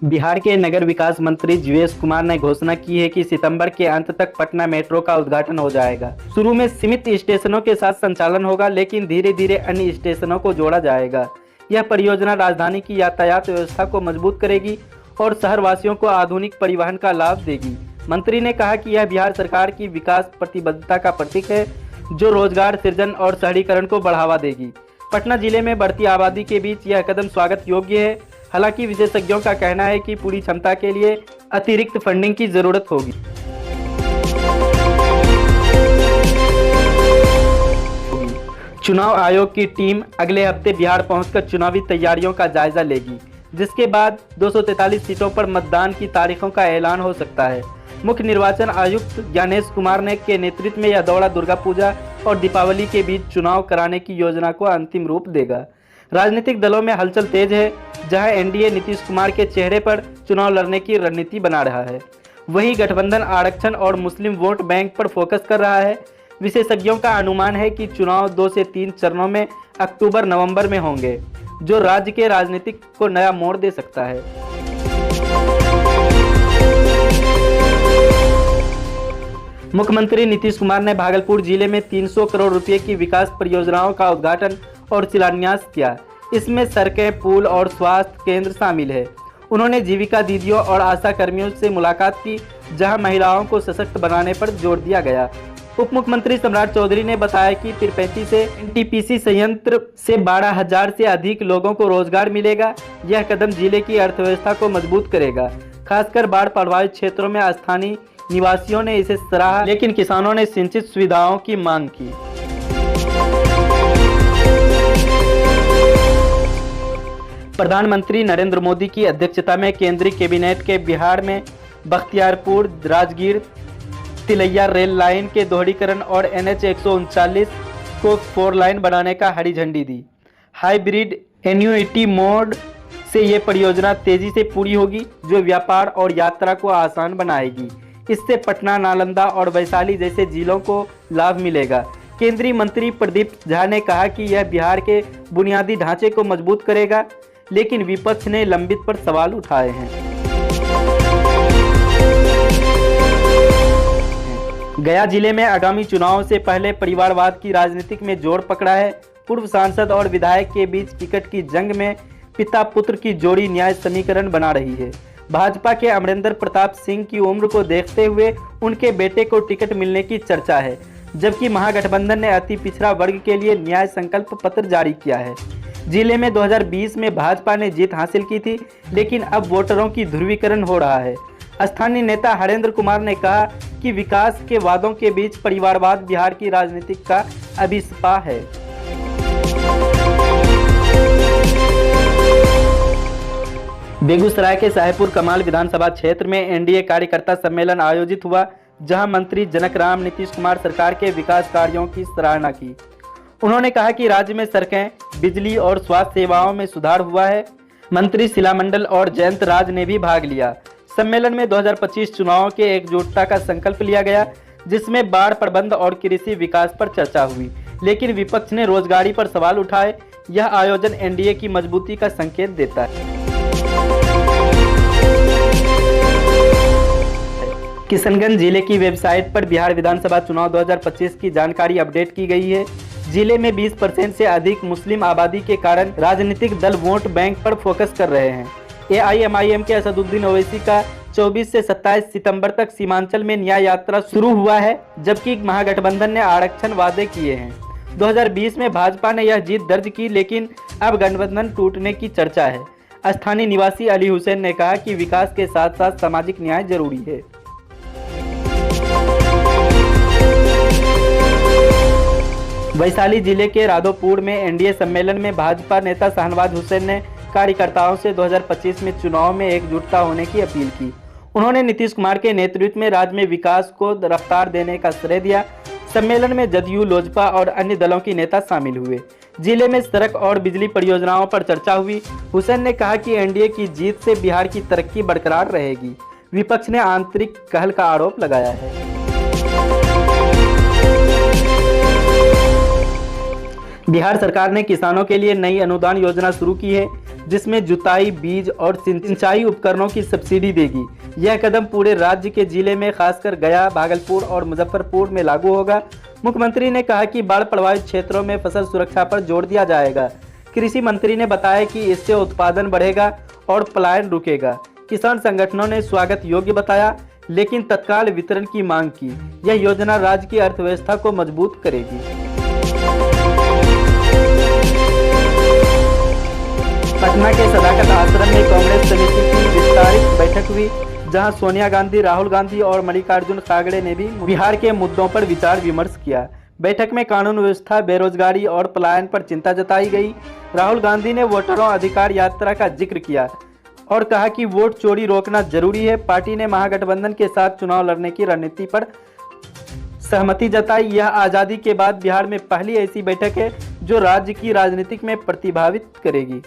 बिहार के नगर विकास मंत्री जीवेश कुमार ने घोषणा की है कि सितंबर के अंत तक पटना मेट्रो का उद्घाटन हो जाएगा। शुरू में सीमित स्टेशनों के साथ संचालन होगा, लेकिन धीरे धीरे अन्य स्टेशनों को जोड़ा जाएगा। यह परियोजना राजधानी की यातायात व्यवस्था को मजबूत करेगी और शहरवासियों को आधुनिक परिवहन का लाभ देगी। मंत्री ने कहा कि यह बिहार सरकार की विकास प्रतिबद्धता का प्रतीक है, जो रोजगार सृजन और शहरीकरण को बढ़ावा देगी। पटना जिले में बढ़ती आबादी के बीच यह कदम स्वागत योग्य है। हालांकि विशेषज्ञों का कहना है कि पूरी क्षमता के लिए अतिरिक्त फंडिंग की जरूरत होगी। चुनाव आयोग की टीम अगले हफ्ते बिहार पहुंचकर चुनावी तैयारियों का जायजा लेगी, जिसके बाद 243 सीटों पर मतदान की तारीखों का ऐलान हो सकता है। मुख्य निर्वाचन आयुक्त ज्ञानेश कुमार ने के नेतृत्व में यह दौरा दुर्गा पूजा और दीपावली के बीच चुनाव कराने की योजना को अंतिम रूप देगा। राजनीतिक दलों में हलचल तेज है, जहां एनडीए नीतीश कुमार के चेहरे पर चुनाव लड़ने की रणनीति बना रहा है। वहीं गठबंधन आरक्षण और मुस्लिम वोट बैंक पर फोकस कर रहा है। विशेषज्ञों का अनुमान है कि चुनाव 2 से 3 चरणों में अक्टूबर-नवंबर में होंगे, जो राज्य के राजनीतिक को नया मोड़ दे सकता है। मुख्यमंत्री नीतीश कुमार ने भागलपुर जिले में 300 करोड़ रुपए की विकास परियोजनाओं का उद्घाटन और शिलान्यास किया। इसमें सड़कें, पुल और स्वास्थ्य केंद्र शामिल है। उन्होंने जीविका दीदियों और आशा कर्मियों से मुलाकात की, जहां महिलाओं को सशक्त बनाने पर जोर दिया गया। उप मुख्यमंत्री सम्राट चौधरी ने बताया कि पीरपैंती से एनटीपीसी संयंत्र से 12,000 से अधिक लोगों को रोजगार मिलेगा। यह कदम जिले की अर्थव्यवस्था को मजबूत करेगा। खासकर बाढ़ प्रभावित क्षेत्रों में स्थानीय निवासियों ने इसे सराहा, लेकिन किसानों ने सिंचित सुविधाओं की मांग की। प्रधानमंत्री नरेंद्र मोदी की अध्यक्षता में केंद्रीय कैबिनेट के बिहार में बख्तियारपुर राजगीर तिलैया रेल लाइन के दोहरीकरण और NH 139 को 4 लाइन बनाने का हरी झंडी दी। हाइब्रिड एन्युइटी मोड से ये परियोजना तेजी से पूरी होगी, जो व्यापार और यात्रा को आसान बनाएगी। इससे पटना, नालंदा और वैशाली जैसे जिलों को लाभ मिलेगा। केंद्रीय मंत्री प्रदीप झा ने कहा कि यह बिहार के बुनियादी ढांचे को मजबूत करेगा, लेकिन विपक्ष ने लंबित पर सवाल उठाए हैं। गया जिले में आगामी चुनाव से पहले परिवारवाद की राजनीति में जोर पकड़ा है। पूर्व सांसद और विधायक के बीच टिकट की जंग में पिता पुत्र की जोड़ी न्याय समीकरण बना रही है। भाजपा के अमरेंद्र प्रताप सिंह की उम्र को देखते हुए उनके बेटे को टिकट मिलने की चर्चा है, जबकि महागठबंधन ने अति पिछड़ा वर्ग के लिए न्याय संकल्प पत्र जारी किया है। जिले में 2020 में भाजपा ने जीत हासिल की थी, लेकिन अब वोटरों की ध्रुवीकरण हो रहा है। स्थानीय नेता हरेंद्र कुमार ने कहा कि विकास के वादों के बीच परिवारवाद बिहार की राजनीति का अभिस्पा है। बेगूसराय के साहेबपुर कमाल विधानसभा क्षेत्र में एनडीए कार्यकर्ता सम्मेलन आयोजित हुआ, जहां मंत्री जनक राम नीतीश कुमार सरकार के विकास कार्यों की सराहना की। उन्होंने कहा कि राज्य में सड़कें, बिजली और स्वास्थ्य सेवाओं में सुधार हुआ है। मंत्री शिला मंडल और जयंत राज ने भी भाग लिया। सम्मेलन में 2025 चुनावों के एकजुटता का संकल्प लिया गया, जिसमें बाढ़ प्रबंध और कृषि विकास पर चर्चा हुई, लेकिन विपक्ष ने रोजगारी पर सवाल उठाए। यह आयोजन एनडीए की मजबूती का संकेत देता है। किशनगंज जिले की वेबसाइट पर बिहार विधानसभा चुनाव 2025 की जानकारी अपडेट की गई है। जिले में 20% से अधिक मुस्लिम आबादी के कारण राजनीतिक दल वोट बैंक पर फोकस कर रहे हैं। AIMIM के असदुद्दीन ओवैसी का 24 से 27 सितंबर तक सीमांचल में न्याय यात्रा शुरू हुआ है, जबकि महागठबंधन ने आरक्षण वादे किए हैं। 2020 में भाजपा ने यह जीत दर्ज की, लेकिन अब गठबंधन टूटने की चर्चा है। स्थानीय निवासी अली हुसैन ने कहा कि विकास के साथ साथ सामाजिक न्याय जरूरी है। वैशाली जिले के राधोपुर में एनडीए सम्मेलन में भाजपा नेता शाहनवाज हुसैन ने कार्यकर्ताओं से 2025 में चुनाव में एकजुटता होने की अपील की। उन्होंने नीतीश कुमार के नेतृत्व में राज्य में विकास को रफ्तार देने का श्रेय दिया। सम्मेलन में जदयू, लोजपा और अन्य दलों के नेता शामिल हुए। जिले में सड़क और बिजली परियोजनाओं पर चर्चा हुई। हुसैन ने कहा कि एनडीए की जीत से बिहार की तरक्की बरकरार रहेगी। विपक्ष ने आंतरिक कहल का आरोप लगाया है। बिहार सरकार ने किसानों के लिए नई अनुदान योजना शुरू की है, जिसमें जुताई, बीज और सिंचाई उपकरणों की सब्सिडी देगी। यह कदम पूरे राज्य के जिले में खासकर गया, भागलपुर और मुजफ्फरपुर में लागू होगा। मुख्यमंत्री ने कहा कि बाढ़ प्रभावित क्षेत्रों में फसल सुरक्षा पर जोर दिया जाएगा। कृषि मंत्री ने बताया कि इससे उत्पादन बढ़ेगा और पलायन रुकेगा। किसान संगठनों ने स्वागत योग्य बताया, लेकिन तत्काल वितरण की मांग की। यह योजना राज्य की अर्थव्यवस्था को मजबूत करेगी। पटना के सदाकत आश्रम में कांग्रेस समिति की विस्तारित बैठक हुई, जहां सोनिया गांधी, राहुल गांधी और मल्लिकार्जुन खड़गे ने भी बिहार के मुद्दों पर विचार विमर्श किया। बैठक में कानून व्यवस्था, बेरोजगारी और पलायन पर चिंता जताई गई। राहुल गांधी ने वोटरों अधिकार यात्रा का जिक्र किया और कहा कि वोट चोरी रोकना जरूरी है। पार्टी ने महागठबंधन के साथ चुनाव लड़ने की रणनीति पर सहमति जताई। यह आज़ादी के बाद बिहार में पहली ऐसी बैठक है जो राज्य की राजनीति में प्रतिभावित करेगी।